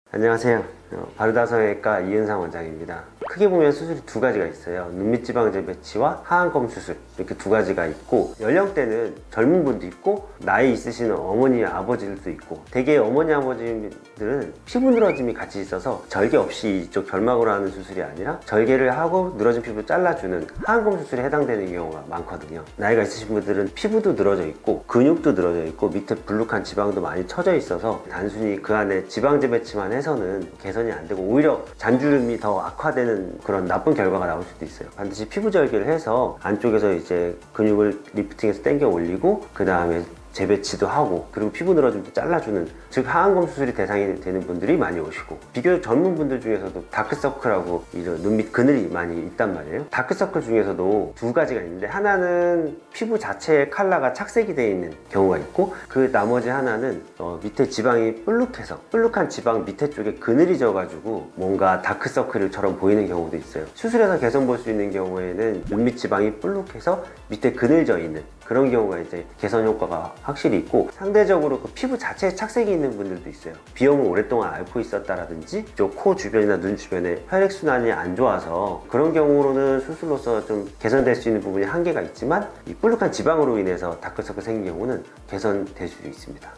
안녕하세요. 바르다성형외과 이은상 원장입니다. 크게 보면 수술이 두 가지가 있어요. 눈밑지방 재배치와 하안검 수술, 이렇게 두 가지가 있고, 연령대는 젊은 분도 있고 나이 있으신 어머니 아버지들도 있고, 대개 어머니 아버지들은 피부 늘어짐이 같이 있어서 절개 없이 이쪽 결막으로 하는 수술이 아니라 절개를 하고 늘어진 피부 잘라주는 하안검 수술에 해당되는 경우가 많거든요. 나이가 있으신 분들은 피부도 늘어져 있고 근육도 늘어져 있고 밑에 불룩한 지방도 많이 처져 있어서 단순히 그 안에 지방 재배치만 해서는 개선이 안 되고 오히려 잔주름이 더 악화되는 그런 나쁜 결과가 나올 수도 있어요. 반드시 피부 절개를 해서 안쪽에서 이제 근육을 리프팅해서 당겨 올리고, 그 다음에 재배치도 하고, 그리고 피부 늘어짐도 잘라주는, 즉 하안검 수술이 대상이 되는 분들이 많이 오시고, 비교적 젊은 분들 중에서도 다크서클하고 이런 눈밑 그늘이 많이 있단 말이에요. 다크서클 중에서도 두 가지가 있는데, 하나는 피부 자체의 컬러가 착색이 되어 있는 경우가 있고, 그 나머지 하나는 밑에 지방이 볼록해서 볼록한 지방 밑에 쪽에 그늘이 져가지고 뭔가 다크서클처럼 보이는 경우도 있어요. 수술해서 개선 볼 수 있는 경우에는 눈밑 지방이 볼록해서 밑에 그늘져 있는 그런 경우가 이제 개선 효과가 확실히 있고, 상대적으로 그 피부 자체에 착색이 있는 분들도 있어요. 비염을 오랫동안 앓고 있었다라든지 코 주변이나 눈 주변에 혈액순환이 안 좋아서 그런 경우로는 수술로서 좀 개선될 수 있는 부분이 한계가 있지만, 이 볼록한 지방으로 인해서 다크서클 생긴 경우는 개선될 수 있습니다.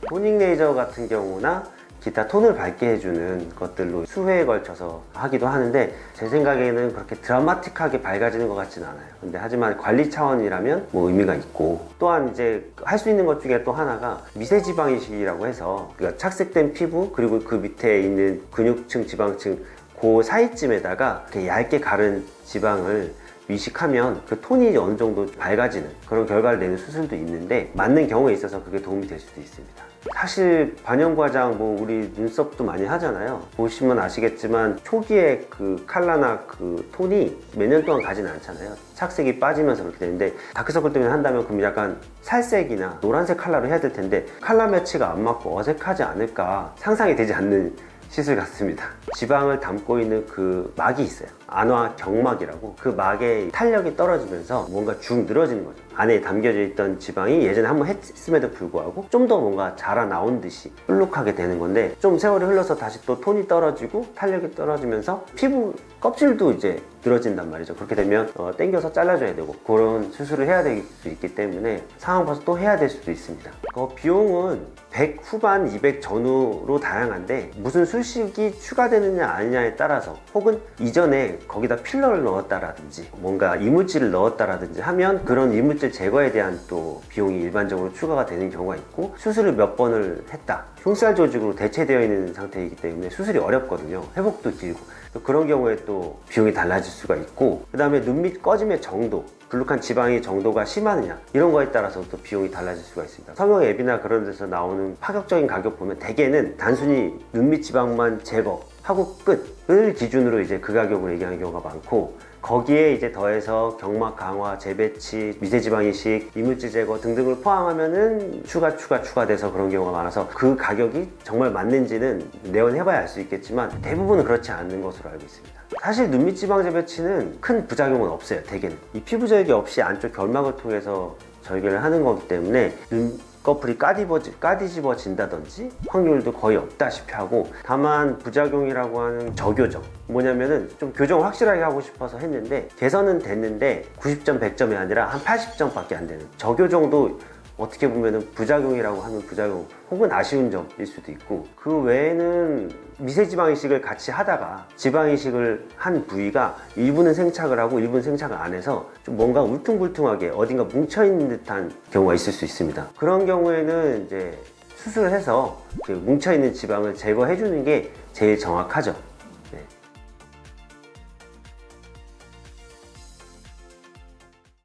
토닝 레이저 같은 경우나 기타 톤을 밝게 해주는 것들로 수회에 걸쳐서 하기도 하는데, 제 생각에는 그렇게 드라마틱하게 밝아지는 것 같지는 않아요. 근데 하지만 관리 차원이라면 뭐 의미가 있고, 또한 이제 할 수 있는 것 중에 또 하나가 미세지방 이식이라고 해서, 그러니까 착색된 피부 그리고 그 밑에 있는 근육층, 지방층 그 사이쯤에다가 이렇게 얇게 가른 지방을 이식하면 그 톤이 어느 정도 밝아지는 그런 결과를 내는 수술도 있는데, 맞는 경우에 있어서 그게 도움이 될 수도 있습니다. 사실 반영과장 우리 눈썹도 많이 하잖아요. 보시면 아시겠지만 초기에 그 컬러나 그 톤이 몇 년 동안 가진 않잖아요. 착색이 빠지면서 그렇게 되는데, 다크서클 때문에 한다면 그럼 약간 살색이나 노란색 컬러로 해야 될 텐데 컬러 매치가 안 맞고 어색하지 않을까 상상이 되지 않는 시술 같습니다. 지방을 담고 있는 그 막이 있어요. 안화 경막이라고. 그 막의 탄력이 떨어지면서 뭔가 쭉 늘어지는 거죠. 안에 담겨져 있던 지방이 예전에 한번 했음에도 불구하고 좀 더 뭔가 자라나온 듯이 볼록하게 되는 건데, 좀 세월이 흘러서 다시 또 톤이 떨어지고 탄력이 떨어지면서 피부 껍질도 이제 늘어진단 말이죠. 그렇게 되면 당겨서 잘라줘야 되고 그런 수술을 해야 될 수 있기 때문에 상황 봐서 또 해야 될 수도 있습니다. 비용은 100 후반, 200 전후로 다양한데, 무슨 술식이 추가되느냐 아니냐에 따라서, 혹은 이전에 거기다 필러를 넣었다라든지 뭔가 이물질을 넣었다라든지 하면 그런 이물질 제거에 대한 또 비용이 일반적으로 추가가 되는 경우가 있고, 수술을 몇 번을 했다, 흉살 조직으로 대체되어 있는 상태이기 때문에 수술이 어렵거든요. 회복도 길고. 그런 경우에 또 비용이 달라질 수가 있고, 그 다음에 눈밑 꺼짐의 정도, 불룩한 지방의 정도가 심하느냐, 이런 거에 따라서 또 비용이 달라질 수가 있습니다. 성형 앱이나 그런 데서 나오는 파격적인 가격 보면 대개는 단순히 눈밑 지방만 제거하고 끝을 기준으로 이제 그 가격을 얘기하는 경우가 많고, 거기에 이제 더해서 경막 강화, 재배치, 미세지방 이식, 이물질 제거 등등을 포함하면은 추가돼서 그런 경우가 많아서, 그 가격이 정말 맞는지는 내원해봐야 알 수 있겠지만 대부분은 그렇지 않는 것으로 알고 있습니다. 사실 눈밑 지방 재배치는 큰 부작용은 없어요. 대개는 이 피부 절개 없이 안쪽 결막을 통해서 절개를 하는 거기 때문에 눈꺼풀이 까디집어진다든지 확률도 거의 없다시피 하고, 다만 부작용이라고 하는 저교정, 뭐냐면은 좀 교정 확실하게 하고 싶어서 했는데 개선은 됐는데 90점 100점이 아니라 한 80점밖에 안 되는 저교정도 어떻게 보면은 부작용이라고 하는 부작용 혹은 아쉬운 점일 수도 있고, 그 외에는 미세지방 이식을 같이 하다가 지방 이식을 한 부위가 일부는 생착을 하고 일부는 생착을 안 해서 좀 뭔가 울퉁불퉁하게 어딘가 뭉쳐있는 듯한 경우가 있을 수 있습니다. 그런 경우에는 이제 수술을 해서 그 뭉쳐있는 지방을 제거해 주는 게 제일 정확하죠.